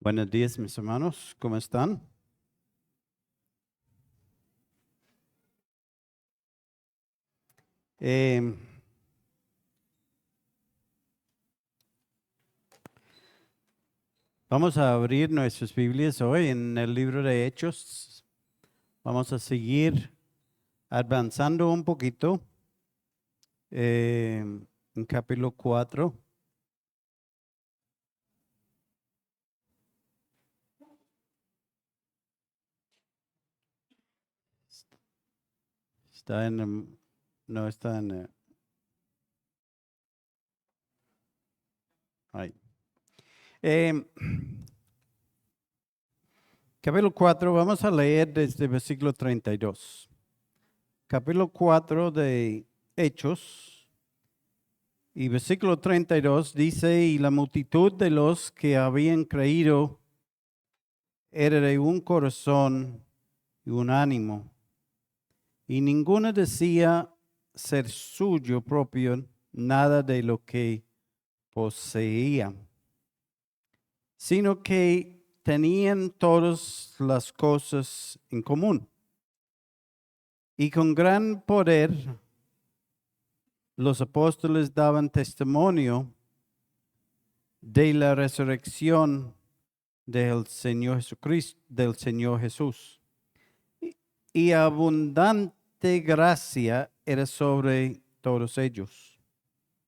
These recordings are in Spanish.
Buenos días, mis hermanos, ¿cómo están? Eh, Vamos a abrir nuestras Biblias hoy en el libro de Hechos. Vamos a seguir avanzando un poquito en capítulo 4. Está en, no está en, ahí. Eh, Capítulo 4, vamos a leer desde el versículo 32. Capítulo 4 de Hechos. Y versículo 32 dice, y la multitud de los que habían creído era de un corazón y un ánimo, y ninguno decía ser suyo propio nada de lo que poseía, sino que tenían todas las cosas en común. Y con gran poder los apóstoles daban testimonio de la resurrección del Señor Jesucristo, del Señor Jesús. Y abundante gracia era sobre todos ellos.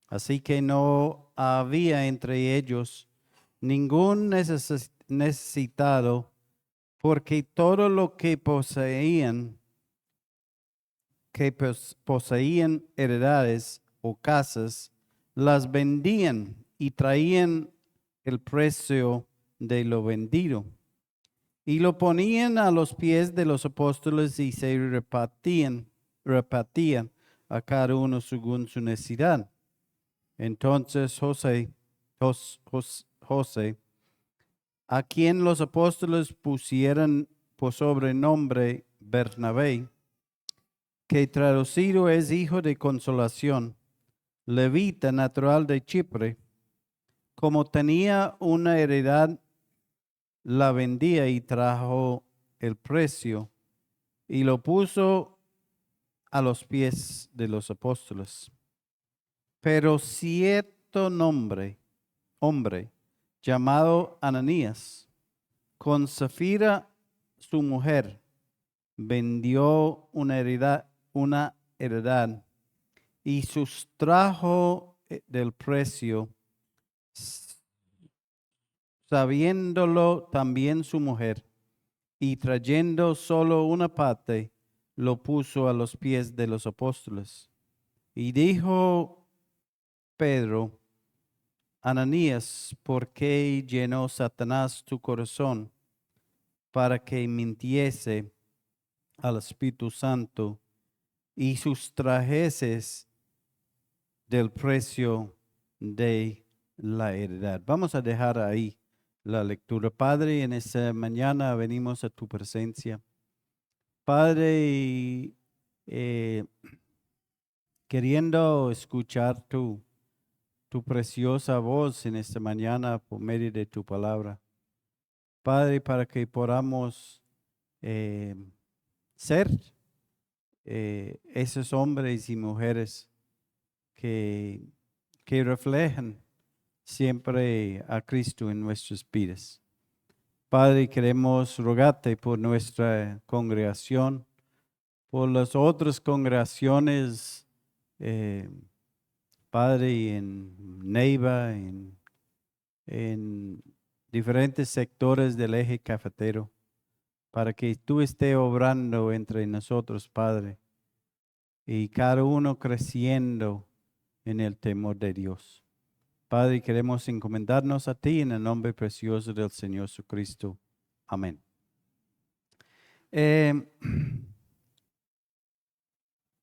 Así que no había entre ellos ningún necesitado, porque todo lo que poseían, poseían heredades o casas, las vendían y traían el precio de lo vendido. Y lo ponían a los pies de los apóstoles y se repartían a cada uno según su necesidad. Entonces José, a quien los apóstoles pusieron por sobrenombre Bernabé, que traducido es hijo de consolación, levita natural de Chipre, como tenía una heredad, la vendía y trajo el precio y lo puso a los pies de los apóstoles. Pero cierto hombre llamado Ananías, con Safira su mujer, vendió una heredad y sustrajo del precio, sabiéndolo también su mujer, y trayendo solo una parte, lo puso a los pies de los apóstoles. Y dijo Pedro, Ananías, ¿por qué llenó Satanás tu corazón para que mintiese al Espíritu Santo y sustrajeses del precio de la heredad? Vamos a dejar ahí la lectura. Padre, en esta mañana venimos a tu presencia. Padre, queriendo escuchar tu preciosa voz en esta mañana por medio de tu palabra. Padre, para que podamos ser esos hombres y mujeres que reflejan siempre a Cristo en nuestras vidas. Padre, queremos rogarte por nuestra congregación, por las otras congregaciones, Padre, en Neiva, en diferentes sectores del eje cafetero, para que tú estés obrando entre nosotros, Padre, y cada uno creciendo en el temor de Dios. Padre, queremos encomendarnos a ti en el nombre precioso del Señor Jesucristo. Amén.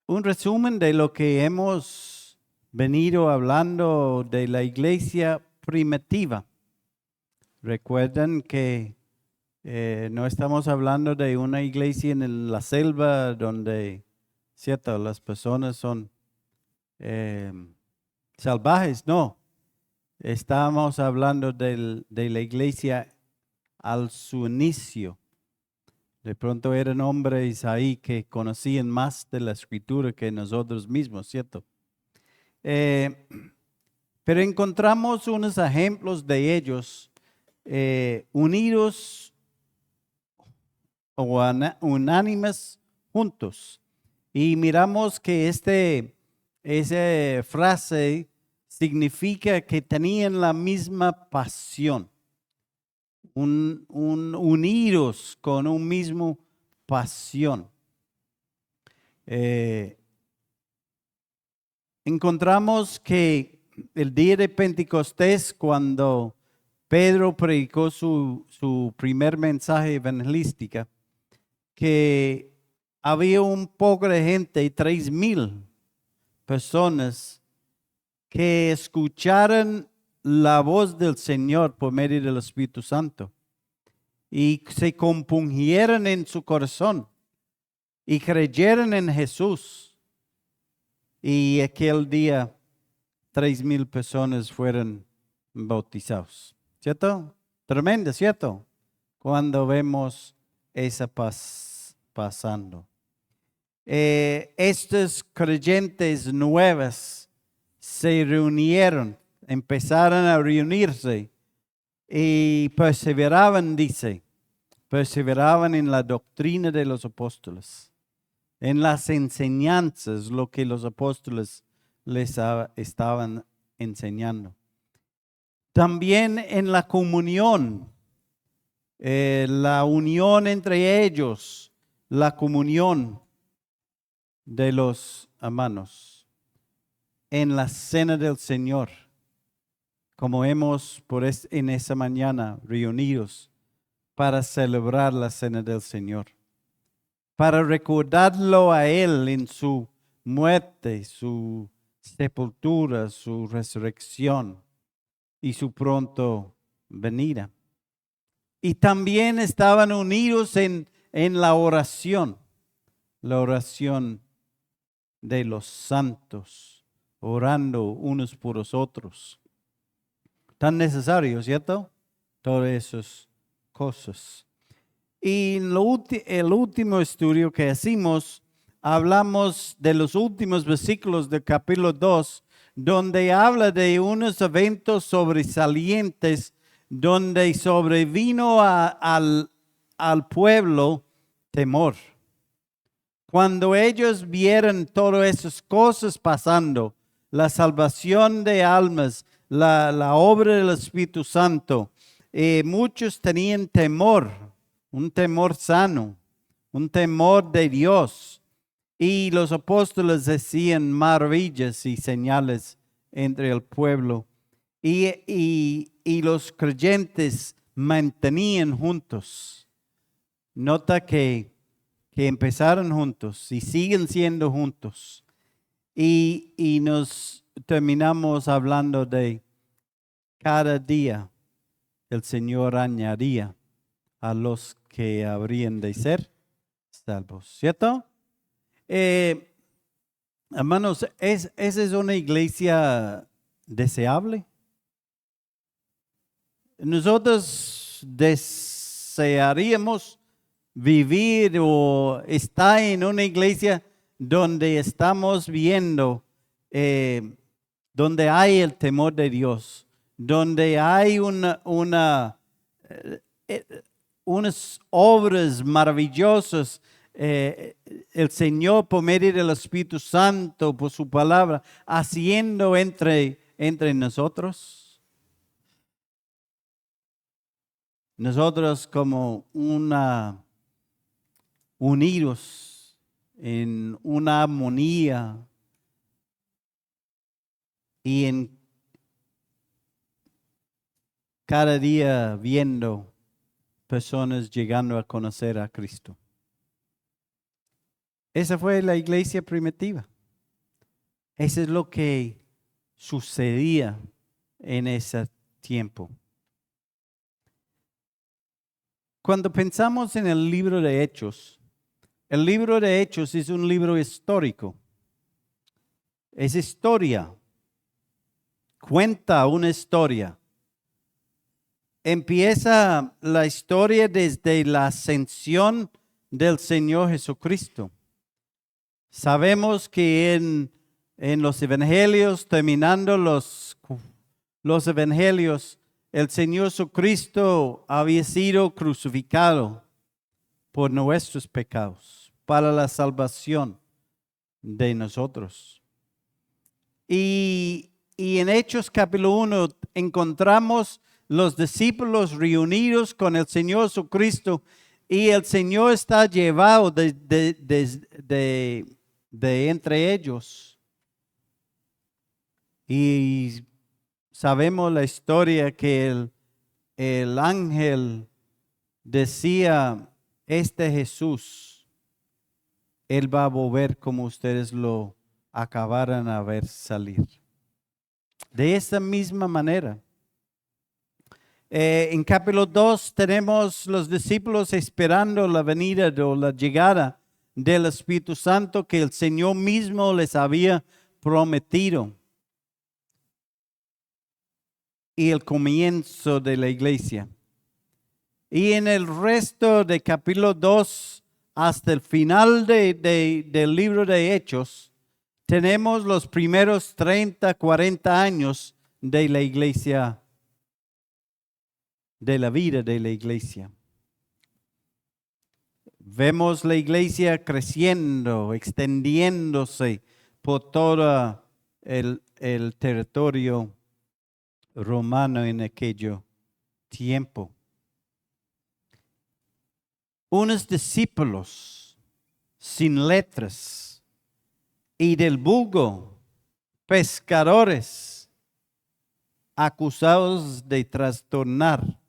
Un resumen de lo que hemos venido hablando de la iglesia primitiva. Recuerden que no estamos hablando de una iglesia en la selva donde, cierto, las personas son salvajes, no. Estamos hablando de la iglesia al su inicio. De pronto eran hombres ahí que conocían más de la escritura que nosotros mismos, ¿cierto? Pero encontramos unos ejemplos de ellos unidos o unánimes juntos. Y miramos que esa frase significa que tenían la misma pasión, unidos con un mismo pasión. Encontramos que el día de Pentecostés, cuando Pedro predicó su primer mensaje evangelística, que había un poco de gente, 3,000 personas, que escucharon la voz del Señor por medio del Espíritu Santo y se compungieron en su corazón y creyeron en Jesús. Y aquel día 3,000 personas fueron bautizados. ¿Cierto? Tremendo, ¿cierto? Cuando vemos esa paz pasando. Estos creyentes nuevos se reunieron, empezaron a reunirse y perseveraban, perseveraban en la doctrina de los apóstoles, en las enseñanzas, lo que los apóstoles les estaban enseñando. También en la comunión, la unión entre ellos, la comunión de los hermanos, en la cena del Señor, como hemos en esa mañana reunidos para celebrar la cena del Señor, para recordarlo a Él en su muerte, su sepultura, su resurrección y su pronto venida. Y también estaban unidos en la oración de los santos, orando unos por los otros. Tan necesario, ¿cierto? Todas esas cosas. Y el último estudio que hicimos, hablamos de los últimos versículos del capítulo 2, donde habla de unos eventos sobresalientes, donde sobrevino al pueblo temor. Cuando ellos vieron todas esas cosas pasando, la salvación de almas, la obra del Espíritu Santo, muchos tenían temor, un temor sano, un temor de Dios. Y los apóstoles hacían maravillas y señales entre el pueblo. Y los creyentes mantenían juntos. Nota que empezaron juntos y siguen siendo juntos. Y nos terminamos hablando de cada día el Señor añadía a los que habrían de ser salvos, ¿cierto? Hermanos, ¿esa es una iglesia deseable? Nosotros desearíamos vivir o estar en una iglesia donde estamos viendo, donde hay el temor de Dios, donde hay unas obras maravillosas, el Señor por medio del Espíritu Santo, por su palabra, haciendo entre nosotros. Nosotros como unidos en una armonía y en cada día viendo personas llegando a conocer a Cristo. Esa fue la iglesia primitiva. Eso es lo que sucedía en ese tiempo. Cuando pensamos en el libro de Hechos es un libro histórico. Es historia. Cuenta una historia. empieza la historia desde la ascensión del Señor Jesucristo. Sabemos que en los evangelios, terminando los evangelios, el Señor Jesucristo había sido crucificado por nuestros pecados, para la salvación de nosotros. Y en Hechos capítulo 1 encontramos los discípulos reunidos con el Señor Jesucristo y el Señor está llevado de entre ellos. Y sabemos la historia que el ángel decía, este Jesús, Él va a volver como ustedes lo acabaron a ver salir. De esa misma manera. En capítulo 2 tenemos los discípulos esperando la venida o la llegada del Espíritu Santo que el Señor mismo les había prometido. Y el comienzo de la iglesia. Y en el resto de capítulo 2 hasta el final del libro de Hechos, tenemos los primeros 30, 40 años de la iglesia, de la vida de la iglesia. Vemos la iglesia creciendo, extendiéndose por todo el territorio romano en aquel tiempo. Unos discípulos sin letras y del vulgo, pescadores, acusados de trastornar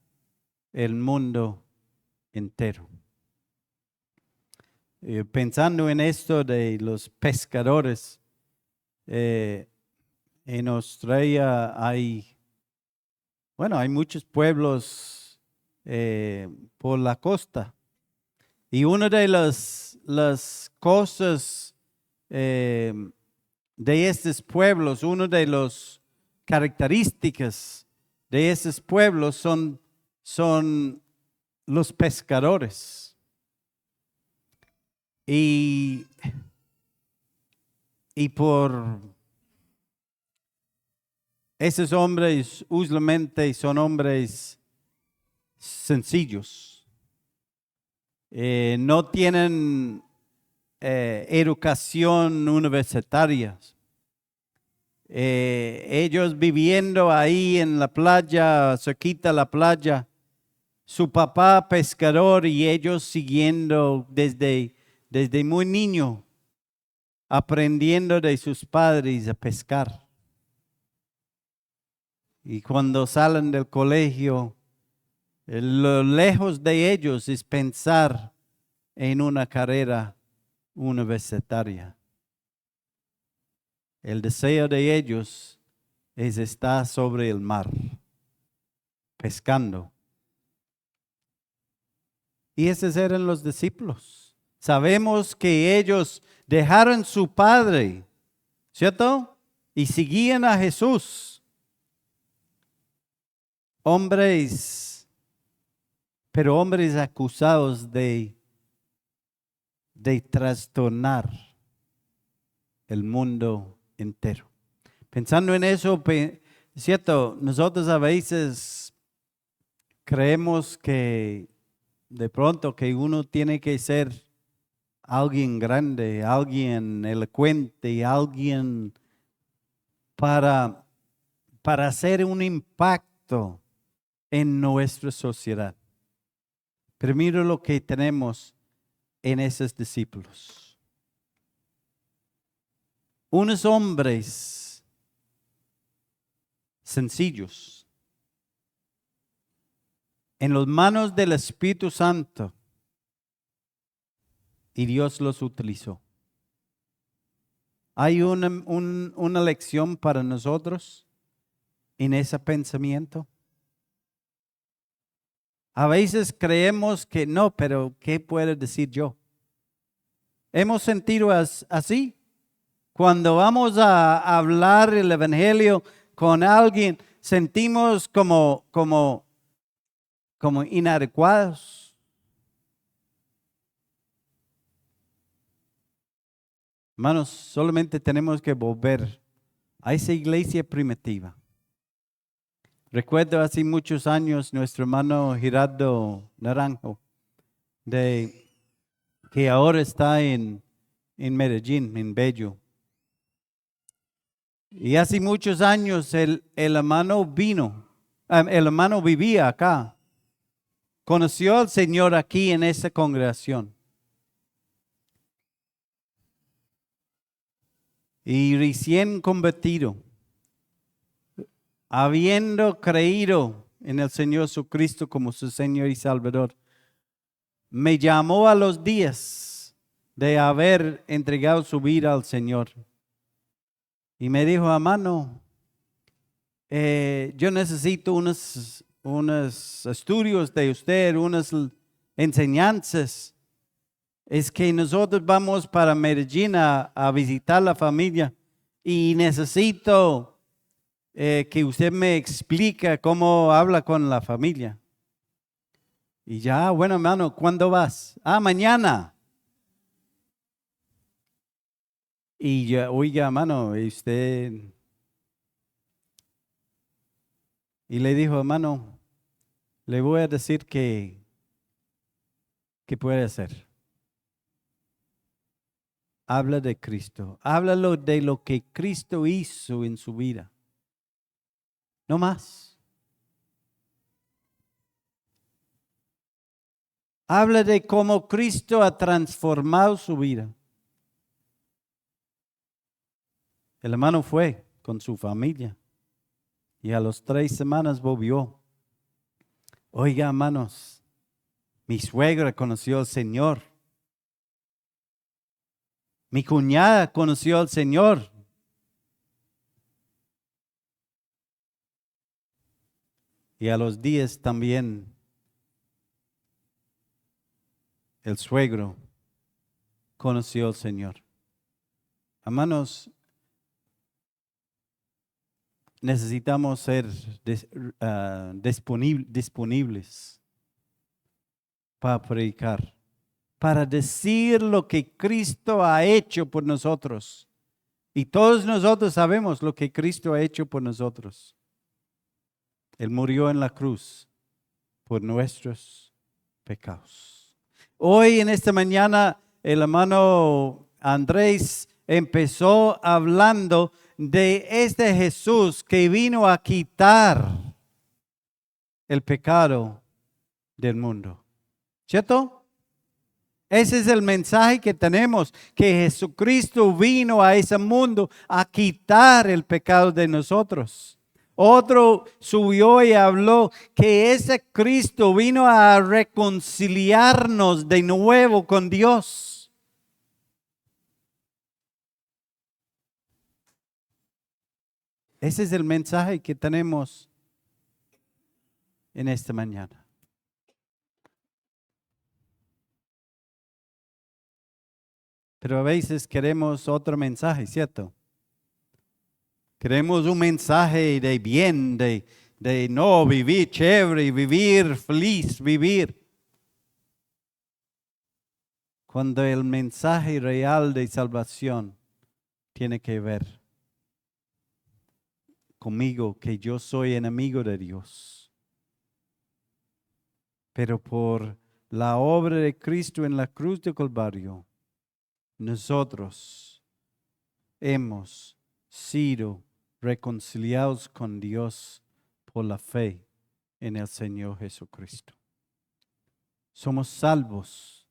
el mundo entero. Pensando en esto de los pescadores, en Australia hay muchos pueblos por la costa. Y una de las cosas de estos pueblos, una de las características de estos pueblos son los pescadores. Y por esos hombres usualmente son hombres sencillos. No tienen educación universitaria. Ellos viviendo ahí en la playa, cerquita de la playa, su papá pescador y ellos siguiendo desde muy niño, aprendiendo de sus padres a pescar. Y cuando salen del colegio, lo lejos de ellos es pensar en una carrera universitaria. El deseo de ellos es estar sobre el mar, pescando. Y esos eran los discípulos. Sabemos que ellos dejaron su padre, ¿cierto? Y seguían a Jesús. Pero hombres acusados de trastornar el mundo entero. Pensando en eso, cierto, nosotros a veces creemos que de pronto que uno tiene que ser alguien grande, alguien elocuente, alguien para hacer un impacto en nuestra sociedad. Pero mira lo que tenemos en esos discípulos. Unos hombres sencillos, en las manos del Espíritu Santo, y Dios los utilizó. ¿Hay una lección para nosotros en ese pensamiento? A veces creemos que no, pero ¿qué puedo decir yo? Hemos sentido así. Cuando vamos a hablar el evangelio con alguien, sentimos como como inadecuados. Hermanos, solamente tenemos que volver a esa iglesia primitiva. Recuerdo hace muchos años nuestro hermano Gerardo Naranjo, que ahora está en Medellín, en Bello. Y hace muchos años el hermano el hermano vivía acá. Conoció al Señor aquí en esa congregación. Y recién convertido, habiendo creído en el Señor Jesucristo como su Señor y Salvador, me llamó a los días de haber entregado su vida al Señor. Y me dijo, hermano, yo necesito unos estudios de usted, unas enseñanzas. Es que nosotros vamos para Medellín a visitar la familia y necesito que usted me explique cómo habla con la familia. Y ya, bueno, hermano, ¿cuándo vas? Mañana. Y yo, oiga, hermano, usted. Y le dijo, hermano, le voy a decir qué puede hacer. Habla de Cristo. Háblalo de lo que Cristo hizo en su vida. No más. Habla de cómo Cristo ha transformado su vida. El hermano fue con su familia y a las 3 semanas volvió. Oiga, hermanos, mi suegra conoció al Señor. Mi cuñada conoció al Señor. Y a los días también el suegro conoció al Señor. Hermanos, necesitamos ser disponibles para predicar, para decir lo que Cristo ha hecho por nosotros. Y todos nosotros sabemos lo que Cristo ha hecho por nosotros. Él murió en la cruz por nuestros pecados. Hoy en esta mañana el hermano Andrés empezó hablando de este Jesús que vino a quitar el pecado del mundo. ¿Cierto? Ese es el mensaje que tenemos, que Jesucristo vino a ese mundo a quitar el pecado de nosotros. Otro subió y habló que ese Cristo vino a reconciliarnos de nuevo con Dios. Ese es el mensaje que tenemos en esta mañana. Pero a veces queremos otro mensaje, ¿cierto? Queremos un mensaje de bien, de no vivir chévere, vivir feliz, vivir. Cuando el mensaje real de salvación tiene que ver conmigo, que yo soy enemigo de Dios. Pero por la obra de Cristo en la cruz de Calvario, nosotros hemos sido reconciliados con Dios por la fe en el Señor Jesucristo. Somos salvos,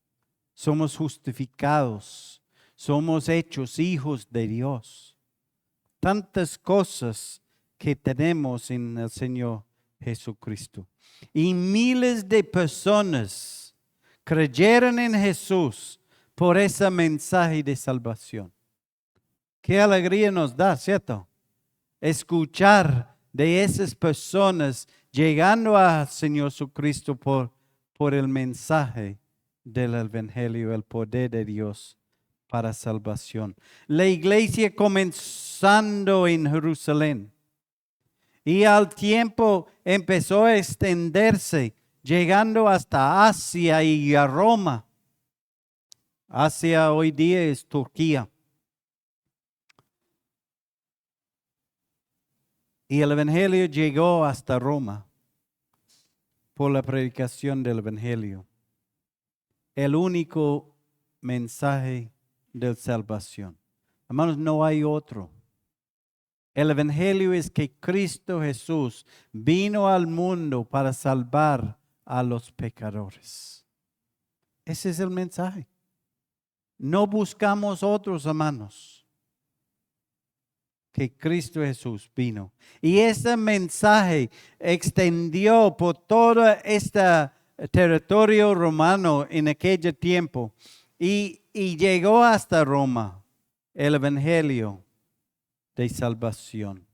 somos justificados, somos hechos hijos de Dios. Tantas cosas que tenemos en el Señor Jesucristo. Y miles de personas creyeron en Jesús por ese mensaje de salvación. Qué alegría nos da, ¿cierto? Escuchar de esas personas llegando al Señor Jesucristo por el mensaje del Evangelio, el poder de Dios para salvación. La iglesia comenzando en Jerusalén y al tiempo empezó a extenderse llegando hasta Asia y a Roma. Asia hoy día es Turquía. Y el Evangelio llegó hasta Roma por la predicación del Evangelio. El único mensaje de salvación. Hermanos, no hay otro. El Evangelio es que Cristo Jesús vino al mundo para salvar a los pecadores. Ese es el mensaje. No buscamos otros, hermanos, que Cristo Jesús vino. Y ese mensaje extendió por todo este territorio romano en aquel tiempo y llegó hasta Roma el Evangelio de salvación.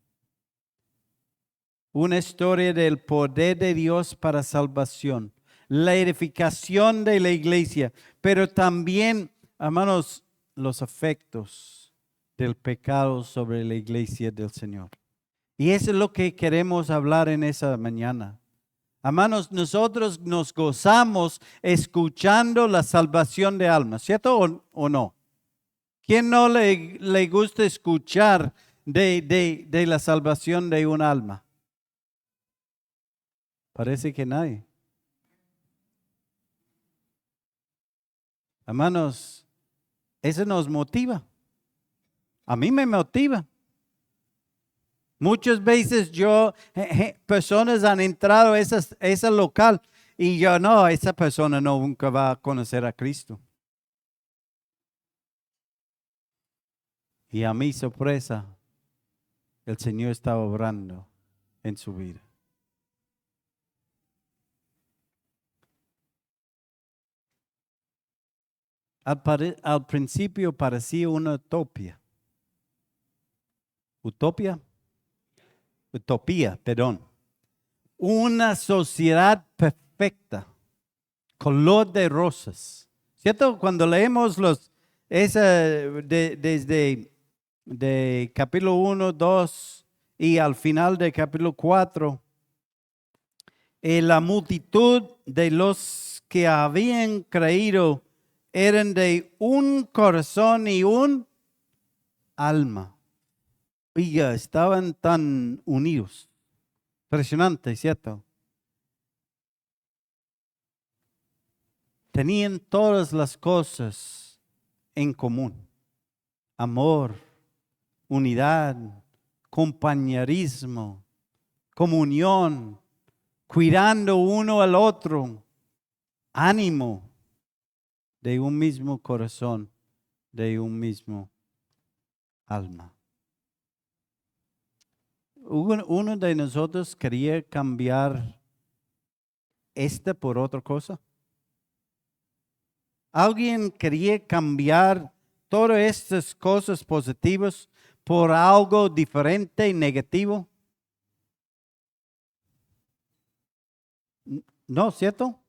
Una historia del poder de Dios para salvación, la edificación de la iglesia, pero también, hermanos, los efectos del pecado sobre la iglesia del Señor. Y eso es lo que queremos hablar en esa mañana. Hermanos, nosotros nos gozamos escuchando la salvación de almas, ¿cierto o no? ¿Quién no le gusta escuchar de la salvación de un alma? Parece que nadie. Hermanos, eso nos motiva. A mí me motiva. Muchas veces personas han entrado a ese local y yo no, esa persona nunca va a conocer a Cristo. Y a mi sorpresa, el Señor está obrando en su vida. Al principio parecía una utopía. Utopía, perdón. Una sociedad perfecta, color de rosas. ¿Cierto? Cuando leemos desde de capítulo 1, 2 y al final de capítulo 4, la multitud de los que habían creído eran de un corazón y un alma. Y ya estaban tan unidos. Impresionante, ¿cierto? Tenían todas las cosas en común. Amor, unidad, compañerismo, comunión, cuidando uno al otro, ánimo de un mismo corazón, de un mismo alma. Uno de nosotros quería cambiar por otra cosa. ¿Alguien quería cambiar todas estas cosas positivas por algo diferente y negativo? No, ¿cierto?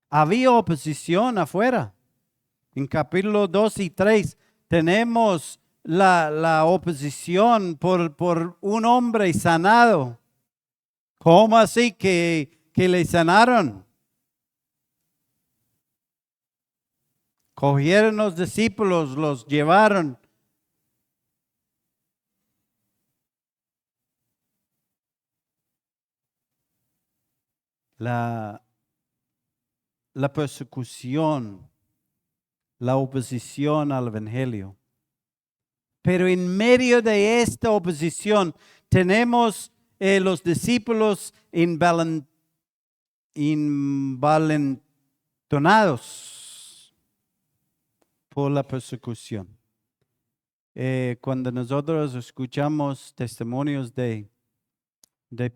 Había oposición afuera. En capítulo 2 y 3 tenemos la oposición por un hombre sanado. ¿Cómo así que le sanaron? Cogieron los discípulos, los llevaron. La persecución, la oposición al Evangelio. Pero en medio de esta oposición tenemos los discípulos envalentonados por la persecución. Cuando nosotros escuchamos testimonios de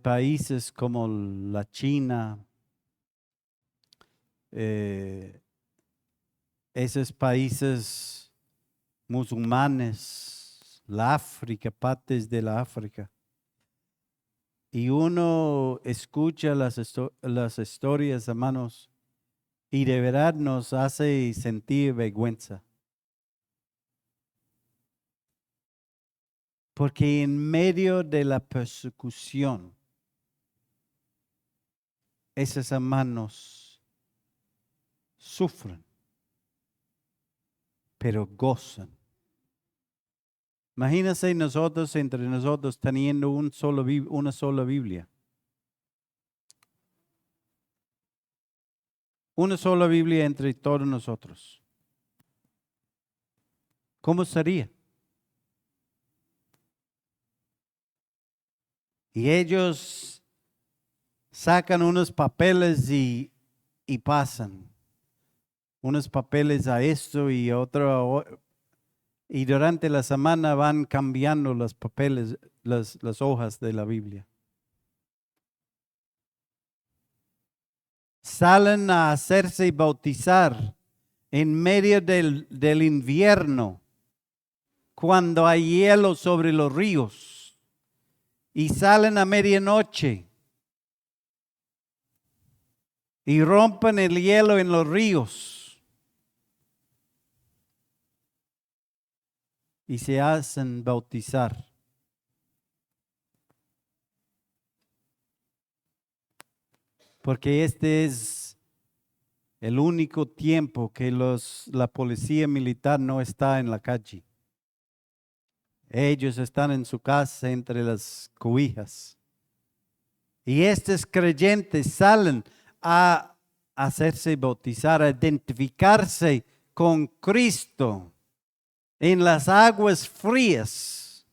países como la China, esos países musulmanes, la África, partes de la África. Y uno escucha las historias, hermanos, y de verdad nos hace sentir vergüenza. Porque en medio de la persecución, Esos hermanos sufren, pero gozan. Imagínense nosotros, entre nosotros, teniendo una sola Biblia. Una sola Biblia entre todos nosotros. ¿Cómo sería? Y ellos sacan unos papeles y pasan. Unos papeles a esto y otro. Y durante la semana van cambiando los papeles, las hojas de la Biblia. Salen a hacerse bautizar en medio del invierno, cuando hay hielo sobre los ríos. Y salen a medianoche y rompen el hielo en los ríos. Y se hacen bautizar. Porque este es el único tiempo que la policía militar no está en la calle. Ellos están en su casa entre las cobijas. Y estos creyentes salen a hacerse bautizar, a identificarse con Cristo en las aguas frías,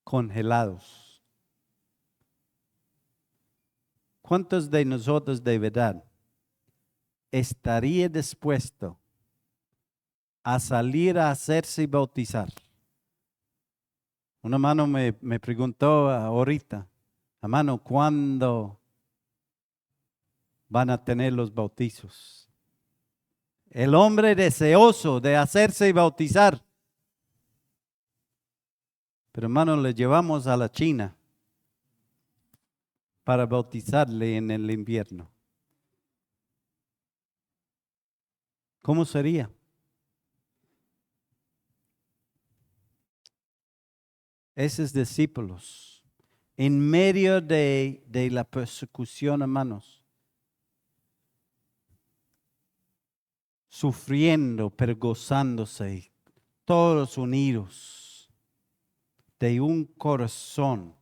congelados. ¿Cuántos de nosotros de verdad estaría dispuesto a salir a hacerse bautizar? Un hermano me preguntó ahorita, hermano, ¿cuándo van a tener los bautizos? El hombre deseoso de hacerse bautizar. Pero hermano, le llevamos a la China para bautizarle en el invierno. ¿Cómo sería? Esos discípulos, en medio de la persecución, hermanos, sufriendo, pero gozándose, todos unidos, de un corazón,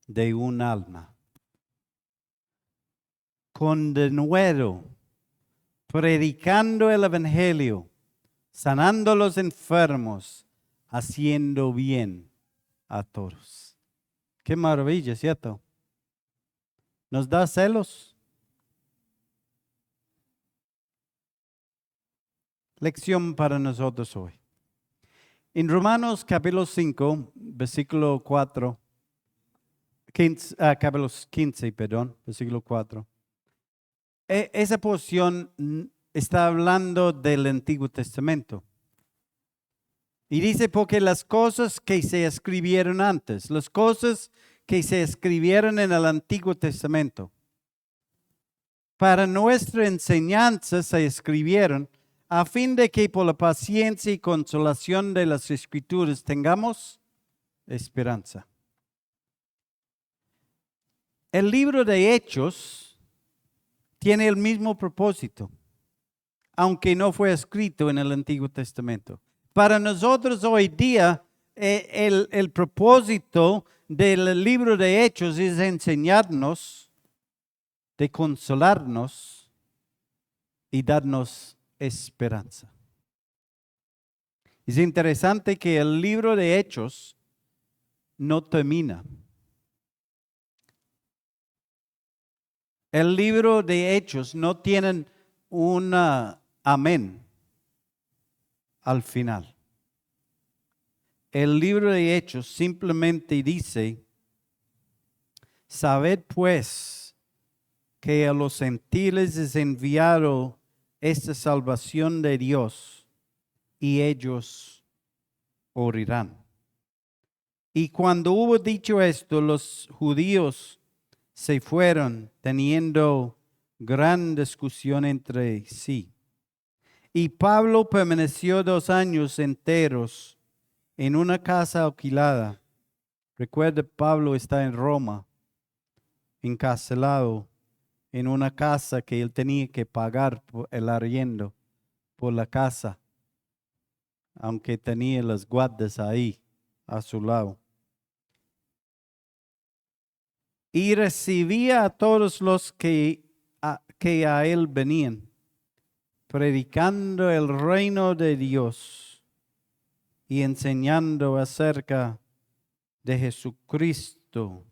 de un alma, con denuedo, predicando el evangelio, sanando a los enfermos, haciendo bien a todos. Qué maravilla, ¿cierto? ¿Nos da celos? Lección para nosotros hoy. En Romanos capítulo 5, versículo 4, capítulo 15, versículo 4. Esa porción está hablando del Antiguo Testamento. Y dice, porque las cosas que se escribieron antes, las cosas que se escribieron en el Antiguo Testamento, para nuestra enseñanza se escribieron, a fin de que por la paciencia y consolación de las Escrituras tengamos esperanza. El libro de Hechos tiene el mismo propósito, aunque no fue escrito en el Antiguo Testamento. Para nosotros hoy día, el propósito del libro de Hechos es enseñarnos, de consolarnos y darnos esperanza. Es interesante que el libro de Hechos no termina. El libro de Hechos no tiene un amén al final. El libro de Hechos simplemente dice, sabed pues que a los gentiles es enviado esta salvación de Dios y ellos oirán. Y cuando hubo dicho esto, los judíos se fueron teniendo gran discusión entre sí. Y Pablo permaneció 2 años enteros en una casa alquilada, Recuerda, Pablo está en Roma, encarcelado en una casa que él tenía que pagar por el arriendo por la casa, aunque tenía los guardas ahí a su lado. Y recibía a todos los que a él venían, predicando el reino de Dios y enseñando acerca de Jesucristo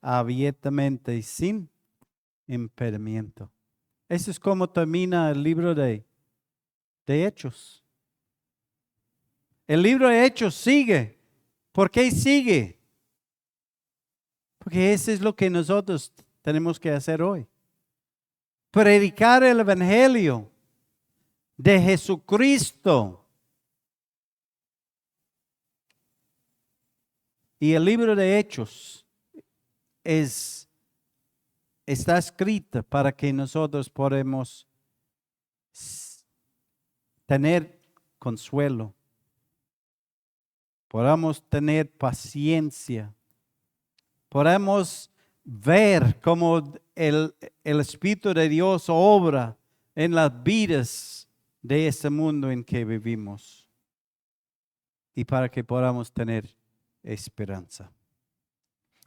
abiertamente y sin impedimento. Eso es como termina el libro de Hechos. El libro de Hechos sigue. ¿Por qué sigue? Porque eso es lo que nosotros tenemos que hacer hoy. Predicar el evangelio de Jesucristo. Y el libro de Hechos está escrito para que nosotros podamos tener consuelo, podamos tener paciencia, podamos ver cómo el Espíritu de Dios obra en las vidas de este mundo en que vivimos y para que podamos tener esperanza.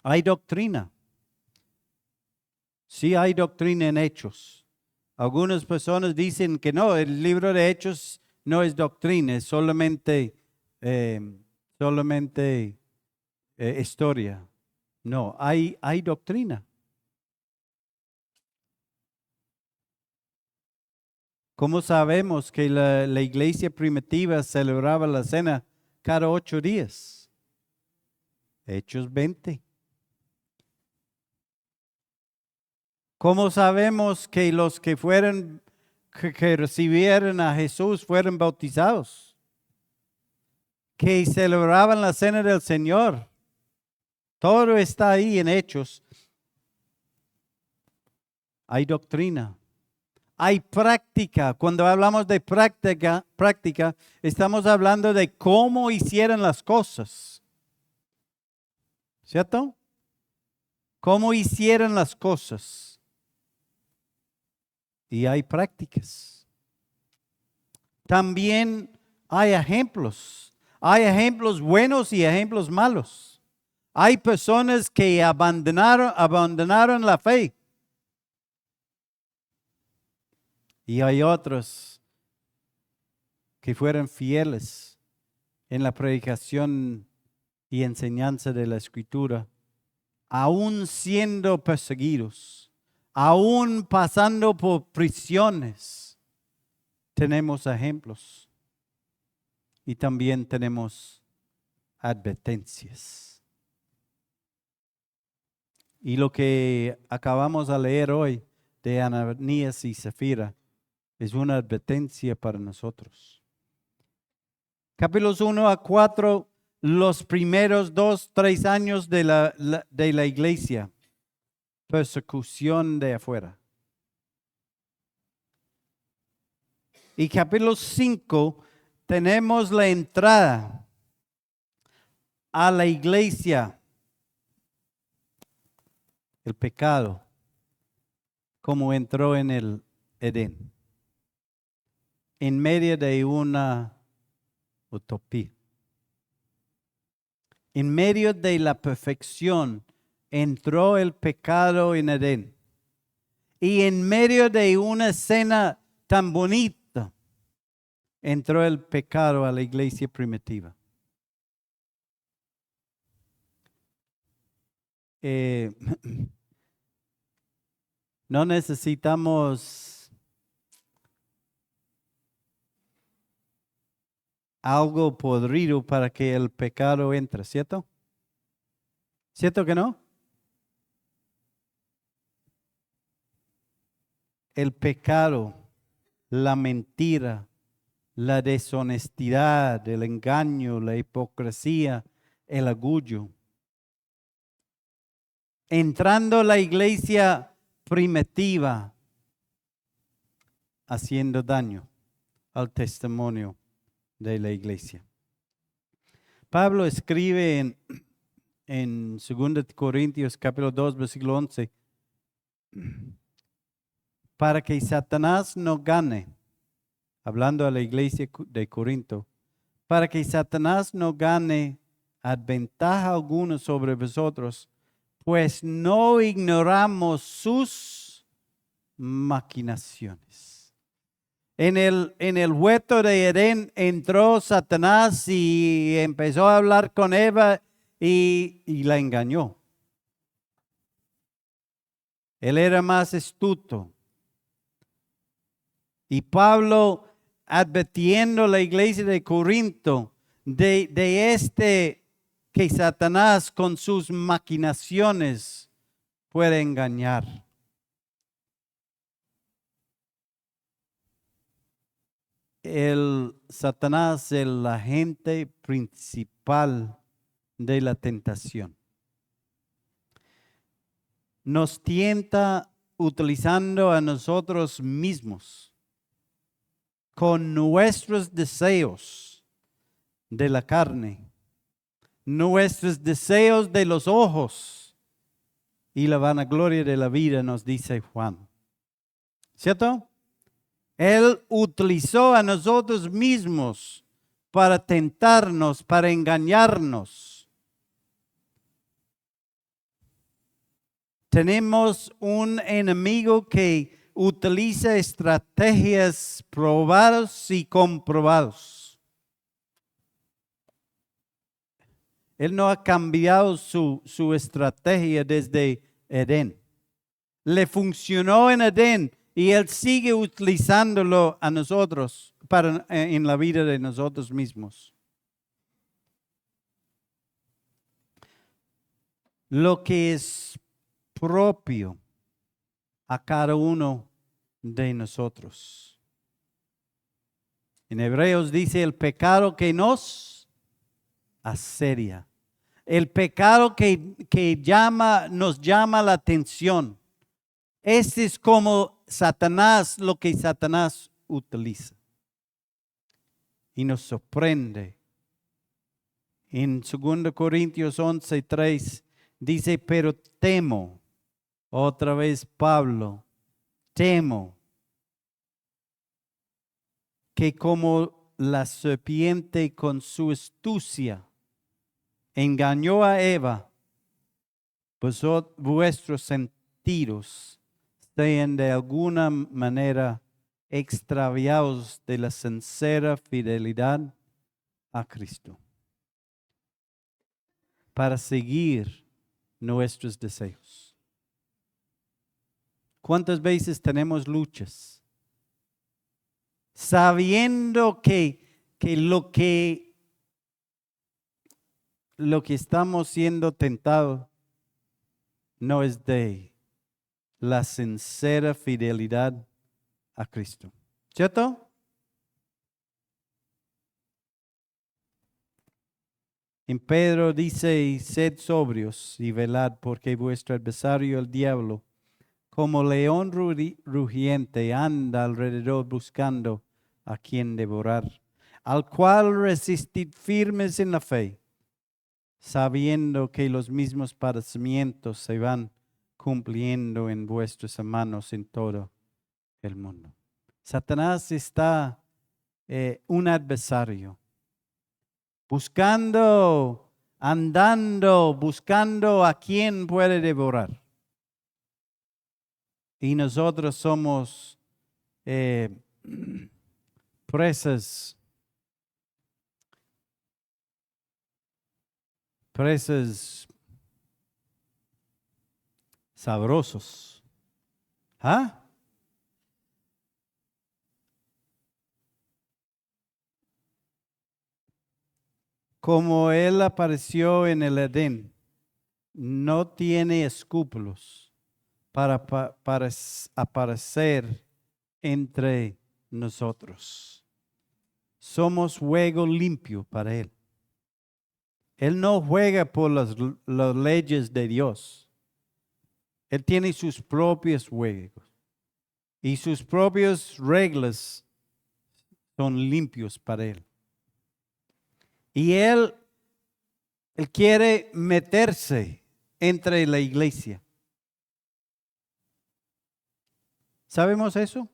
Hay doctrina. Sí hay doctrina en Hechos. Algunas personas dicen que no, el libro de Hechos no es doctrina, es solamente historia. No, hay doctrina. ¿Cómo sabemos que la iglesia primitiva celebraba la cena cada 8 días? Hechos 20. ¿Cómo sabemos que los que recibieron a Jesús fueron bautizados? Que celebraban la cena del Señor. Todo está ahí en Hechos. Hay doctrina. Hay práctica. Cuando hablamos de práctica, estamos hablando de cómo hicieron las cosas. ¿Cierto? Cómo hicieron las cosas. Y hay prácticas. También hay ejemplos. Hay ejemplos buenos y ejemplos malos. Hay personas que abandonaron la fe. Y hay otros que fueron fieles en la predicación y enseñanza de la Escritura, aún siendo perseguidos, aún pasando por prisiones. Tenemos ejemplos y también tenemos advertencias. Y lo que acabamos de leer hoy de Ananías y Zafira es una advertencia para nosotros. Capítulos 1 a 4, los primeros 2-3 años de la iglesia. Persecución de afuera. Y capítulo 5, tenemos la entrada a la iglesia. El pecado, como entró en el Edén. En medio de una utopía. En medio de la perfección entró el pecado en Edén. Y en medio de una escena tan bonita entró el pecado a la iglesia primitiva. No necesitamos algo podrido para que el pecado entre, ¿cierto? ¿Cierto que no? El pecado, la mentira, la deshonestidad, el engaño, la hipocresía, el orgullo. Entrando a la iglesia primitiva, haciendo daño al testimonio de la iglesia. Pablo escribe en 2 Corintios capítulo 2, versículo 11, para que Satanás no gane, hablando a la iglesia de Corinto, para que Satanás no gane ventaja alguna sobre vosotros, pues no ignoramos sus maquinaciones. En el huerto de Edén entró Satanás y empezó a hablar con Eva y la engañó. Él era más astuto. Y Pablo, advirtiendo a la iglesia de Corinto de que Satanás con sus maquinaciones puede engañar. El Satanás es el agente principal de la tentación. Nos tienta utilizando a nosotros mismos con nuestros deseos de la carne, nuestros deseos de los ojos y la vanagloria de la vida, nos dice Juan. ¿Cierto? Él utilizó a nosotros mismos para tentarnos, para engañarnos. Tenemos un enemigo que utiliza estrategias probadas y comprobadas. Él no ha cambiado su estrategia desde Edén. Le funcionó en Edén y Él sigue utilizándolo a nosotros en la vida de nosotros mismos. Lo que es propio a cada uno de nosotros. En Hebreos dice el pecado que nos asedia. El pecado que nos llama la atención. Este es como Satanás, lo que Satanás utiliza. Y nos sorprende. En 2 Corintios 11:3 dice, pero temo, otra vez Pablo, temo que como la serpiente con su astucia engañó a Eva, vuestros sentidos sean de alguna manera extraviados de la sincera fidelidad a Cristo, para seguir nuestros deseos. ¿Cuántas veces tenemos luchas? Sabiendo que lo que estamos siendo tentados no es de la sincera fidelidad a Cristo. ¿Cierto? En Pedro dice, sed sobrios y velad, porque vuestro adversario el diablo, como león rugiente, anda alrededor buscando a quien devorar, al cual resistid firmes en la fe, sabiendo que los mismos padecimientos se van cumpliendo en vuestros hermanos en todo el mundo. Satanás está un adversario, buscando a quien puede devorar. Y nosotros somos presas sabrosos. ¿Ah? Como él apareció en el Edén, no tiene escrúpulos para aparecer entre nosotros. Somos juego limpio para él. Él no juega por las leyes de Dios. Él tiene sus propios juegos y sus propias reglas son limpios para él. Y él Él quiere meterse entre la iglesia. ¿Sabemos eso?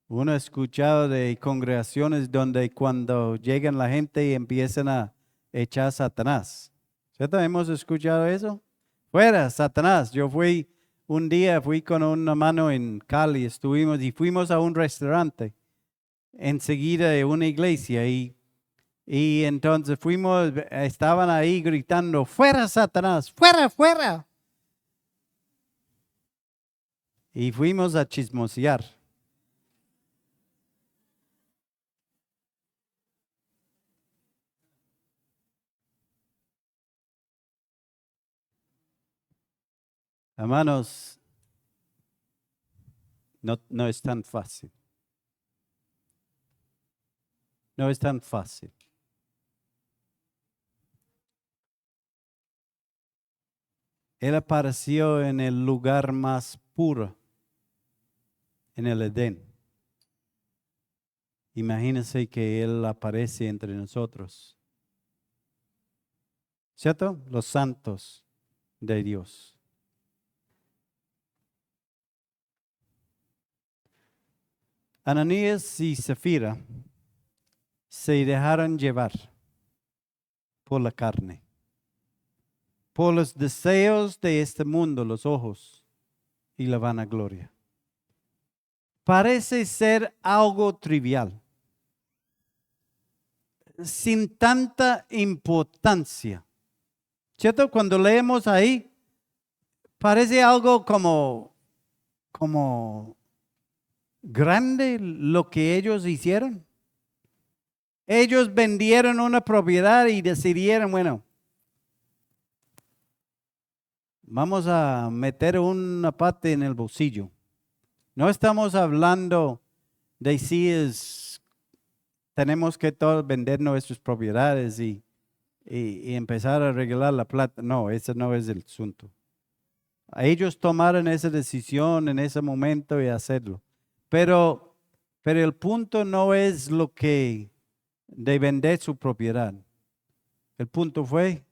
Uno ha escuchado de congregaciones donde cuando llegan la gente y empiezan a echar a Satanás. ¿Cierto? ¿Hemos escuchado eso? Fuera, Satanás. Yo fui un día, fui con un hermano en Cali, estuvimos y fuimos a un restaurante enseguida de una iglesia y entonces fuimos, estaban ahí gritando, fuera Satanás, fuera, fuera. Y fuimos a chismosear. Hermanos, no es tan fácil. No es tan fácil. Él apareció en el lugar más puro, en el Edén. Imagínense que Él aparece entre nosotros. ¿Cierto? Los santos de Dios. Ananías y Zafira se dejaron llevar por la carne, por los deseos de este mundo, los ojos y la vanagloria. Parece ser algo trivial, sin tanta importancia. ¿Cierto? Cuando leemos ahí, parece algo como grande lo que ellos hicieron. Ellos vendieron una propiedad y decidieron, bueno, vamos a meter una parte en el bolsillo. No estamos hablando de si tenemos que todos vender nuestras propiedades y empezar a arreglar la plata. No, ese no es el asunto. Ellos tomaron esa decisión en ese momento y hacerlo. Pero el punto no es lo que de vender su propiedad. El punto fue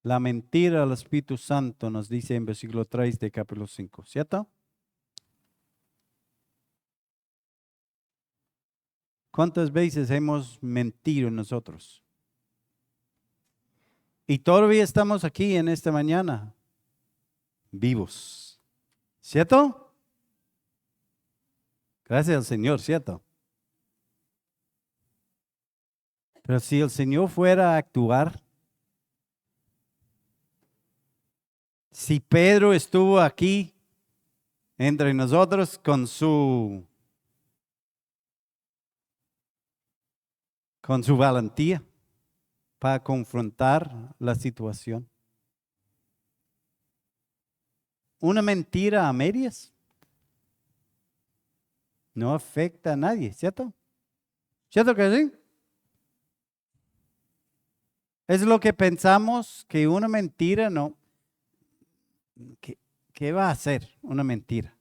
la mentira al Espíritu Santo, nos dice en versículo 3 de capítulo 5, ¿cierto? ¿Cuántas veces hemos mentido nosotros? Y todavía estamos aquí en esta mañana, vivos, ¿cierto? Gracias al Señor, ¿cierto? Pero si el Señor fuera a actuar, si Pedro estuvo aquí entre nosotros con su valentía para confrontar la situación. Una mentira a medias no afecta a nadie, ¿cierto? ¿Cierto que sí? Es lo que pensamos que una mentira no. ¿Qué va a hacer una mentira?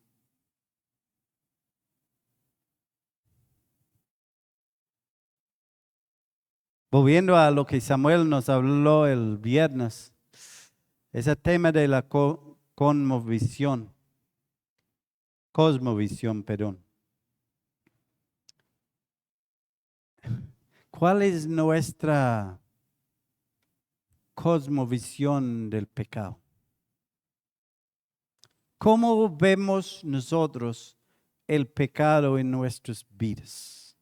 Volviendo a lo que Samuel nos habló el viernes, ese tema de la cosmovisión, perdón. ¿Cuál es nuestra cosmovisión del pecado? ¿Cómo vemos nosotros el pecado en nuestras vidas?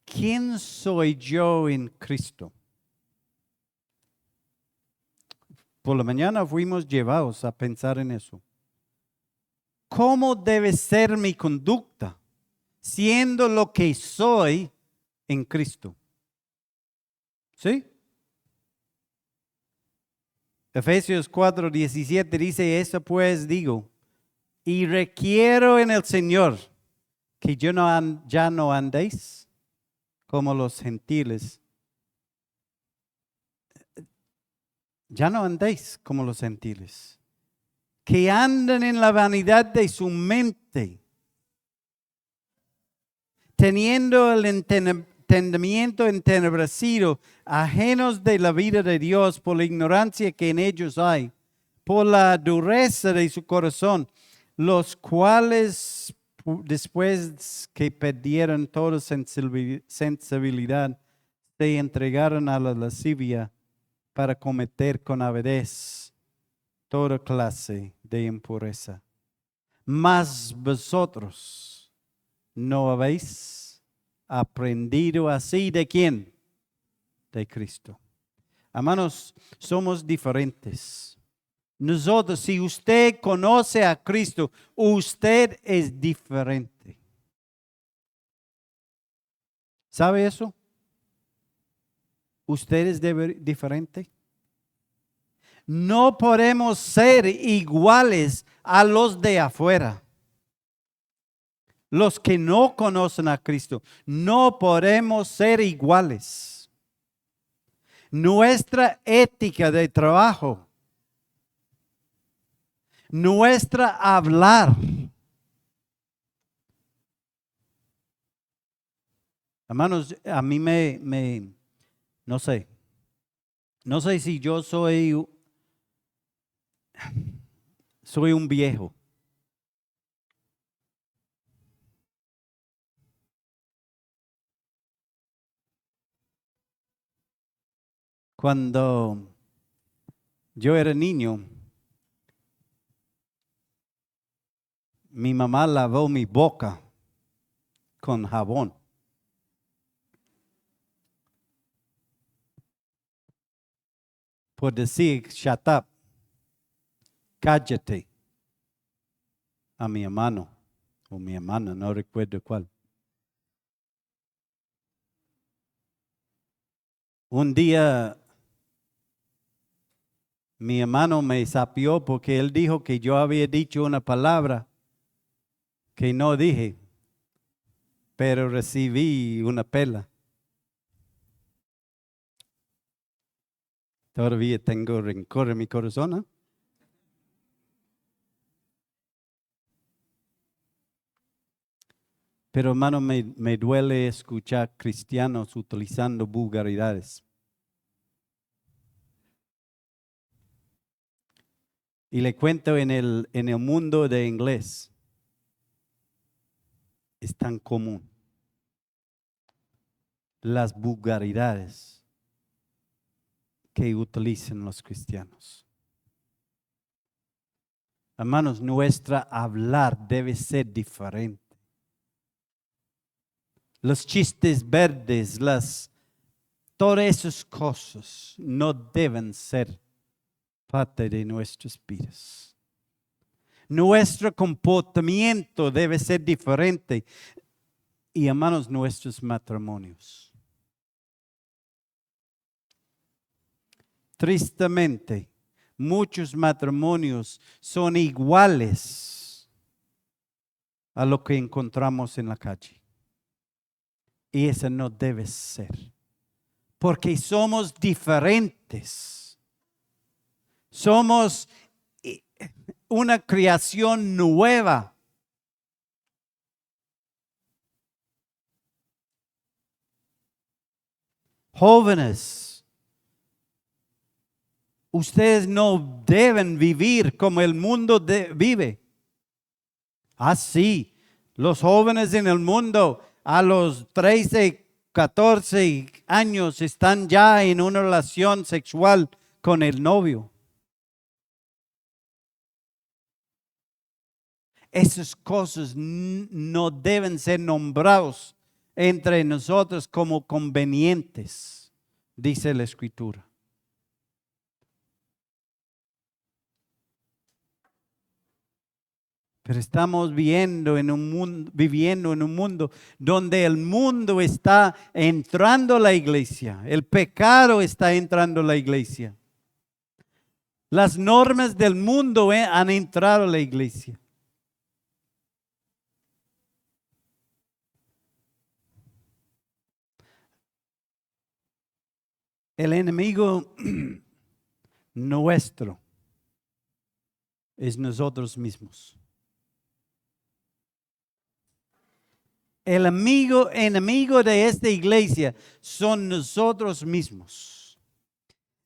¿Quién soy yo en Cristo? Por la mañana fuimos llevados a pensar en eso. ¿Cómo debe ser mi conducta siendo lo que soy en Cristo? ¿Sí? Efesios 4:17 dice, eso pues digo, y requiero en el Señor que ya no andéis como los gentiles. Ya no andéis como los gentiles, que andan en la vanidad de su mente, teniendo el entendimiento entenebrecido, ajenos de la vida de Dios por la ignorancia que en ellos hay, por la dureza de su corazón, los cuales después que perdieron toda sensibilidad, se entregaron a la lascivia para cometer con avidez toda clase de impureza. Mas vosotros no habéis aprendido así ¿de quién? De Cristo. Hermanos, somos diferentes. Nosotros, si usted conoce a Cristo, usted es diferente. ¿Sabe eso? ¿Usted es diferente? No podemos ser iguales a los de afuera. Los que no conocen a Cristo, no podemos ser iguales. Nuestra ética de trabajo, nuestra hablar. Hermanos, a mí no sé si yo soy un viejo. Cuando yo era niño, mi mamá lavó mi boca con jabón. Por decir, shut up, cállate, a mi hermano o mi hermana, no recuerdo cuál. Un día mi hermano me sapió porque él dijo que yo había dicho una palabra que no dije, pero recibí una pela. Todavía tengo rencor en mi corazón, ¿eh? Pero hermano, me duele escuchar cristianos utilizando vulgaridades. Y le cuento en el mundo de inglés, es tan común las vulgaridades que utilizan los cristianos. Hermanos, nuestra hablar debe ser diferente. Los chistes verdes, todas esas cosas no deben ser parte de nuestras vidas. Nuestro comportamiento debe ser diferente. Y hermanos, nuestros matrimonios. Tristemente, muchos matrimonios son iguales a lo que encontramos en la calle. Y eso no debe ser. Porque somos diferentes. Somos una creación nueva. Jóvenes, ustedes no deben vivir como el mundo vive. Así, los jóvenes en el mundo a los 13, 14 años están ya en una relación sexual con el novio. Esas cosas no deben ser nombrados entre nosotros como convenientes, dice la Escritura. Pero estamos viviendo en un mundo donde el mundo está entrando a la iglesia. El pecado está entrando a la iglesia. Las normas del mundo han entrado a la iglesia. El enemigo nuestro es nosotros mismos. El enemigo de esta iglesia son nosotros mismos.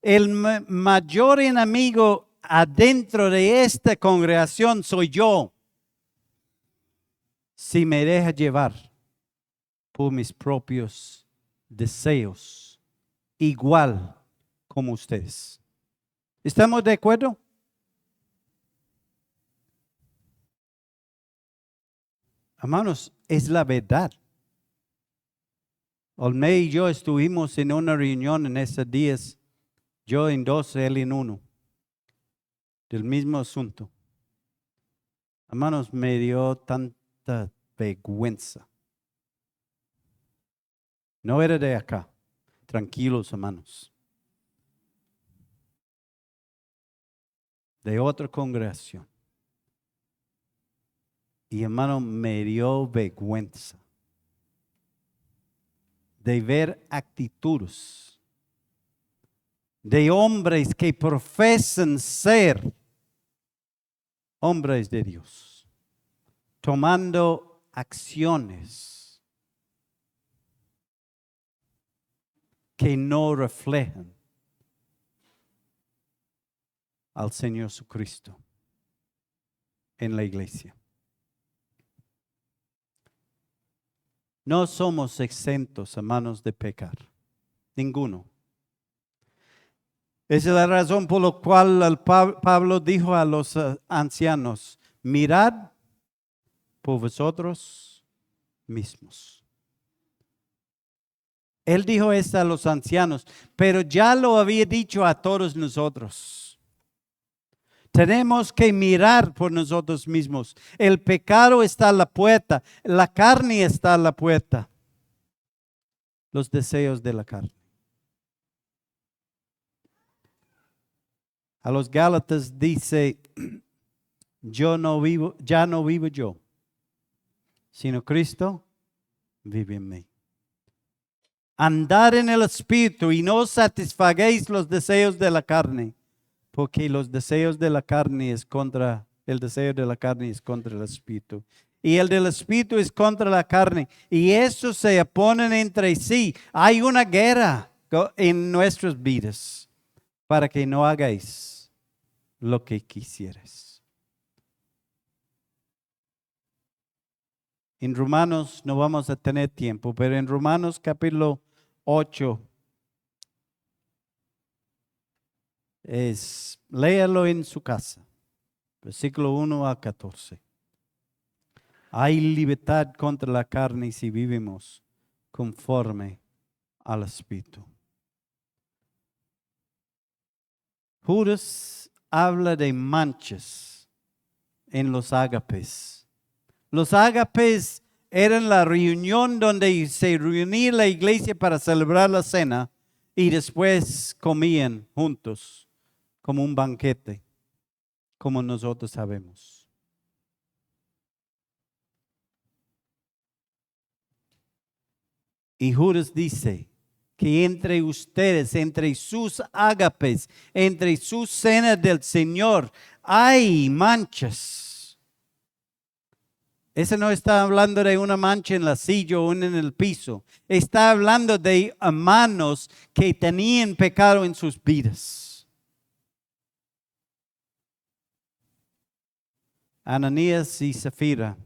El mayor enemigo adentro de esta congregación soy yo. Si me deja llevar por mis propios deseos, igual como ustedes. ¿Estamos de acuerdo? Hermanos, es la verdad. Olme y yo estuvimos en una reunión en esos días, yo en dos, él en uno, del mismo asunto. Hermanos, me dio tanta vergüenza. No era de acá. Tranquilos, hermanos. De otra congregación. Y hermano, me dio vergüenza de ver actitudes de hombres que profesan ser hombres de Dios, tomando acciones que no reflejan al Señor Jesucristo en la iglesia. No somos exentos, hermanos, de pecar. Ninguno. Esa es la razón por la cual Pablo dijo a los ancianos, mirad por vosotros mismos. Él dijo esto a los ancianos, pero ya lo había dicho a todos nosotros. Tenemos que mirar por nosotros mismos. El pecado está a la puerta, la carne está a la puerta. Los deseos de la carne. A los Gálatas dice, ya no vivo yo, sino Cristo vive en mí. Andar en el Espíritu y no satisfagáis los deseos de la carne, porque los deseos de la carne es contra, el deseo de la carne es contra el Espíritu. Y el del Espíritu es contra la carne. Y eso se oponen entre sí. Hay una guerra en nuestras vidas para que no hagáis lo que quisieras. En Romanos no vamos a tener tiempo, pero en Romanos capítulo 8 léalo en su casa, versículo 1 a 14. Hay libertad contra la carne si vivimos conforme al Espíritu. Judas habla de manchas en los ágapes. Los ágapes eran la reunión donde se reunía la iglesia para celebrar la cena y después comían juntos como un banquete, como nosotros sabemos. Y Judas dice que entre ustedes, entre sus ágapes, entre sus cenas del Señor, hay manchas. Ese no está hablando de una mancha en la silla o en el piso. Está hablando de hermanos que tenían pecado en sus vidas. Ananías y Zafira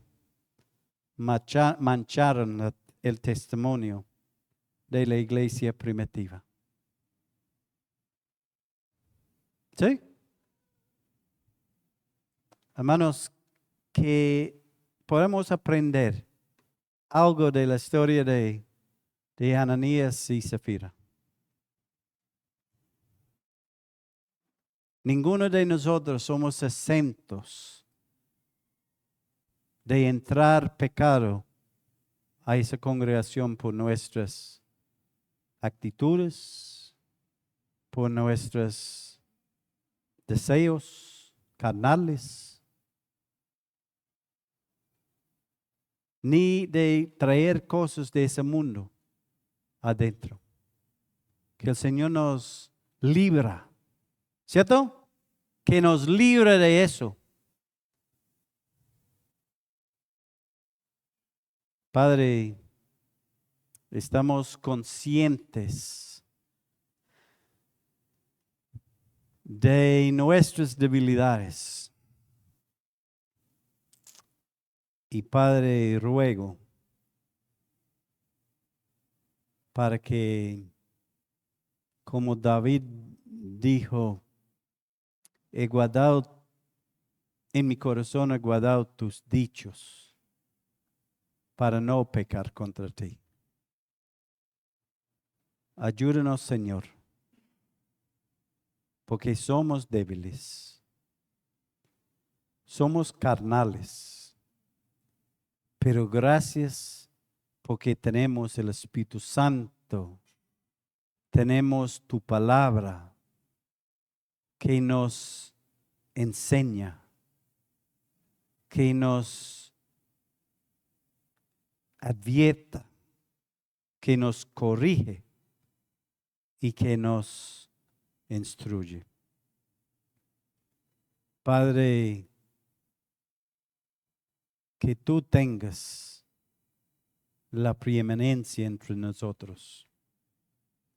mancharon el testimonio de la iglesia primitiva. ¿Sí? Hermanos, que podemos aprender algo de la historia de Ananías y Zafira. Ninguno de nosotros somos exentos de entrar pecado a esa congregación por nuestras actitudes, por nuestros deseos carnales, ni de traer cosas de ese mundo adentro. Que el Señor nos libra, ¿cierto? Que nos libra de eso. Padre, estamos conscientes de nuestras debilidades. Y Padre, ruego para que, como David dijo, he guardado en mi corazón, he guardado tus dichos para no pecar contra ti. Ayúdanos, Señor, porque somos débiles, somos carnales, pero gracias porque tenemos el Espíritu Santo, tenemos tu palabra que nos enseña, que nos advierta, que nos corrige y que nos instruye. Padre, que tú tengas la preeminencia entre nosotros.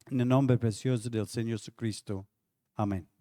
En el nombre precioso del Señor Jesucristo. Amén.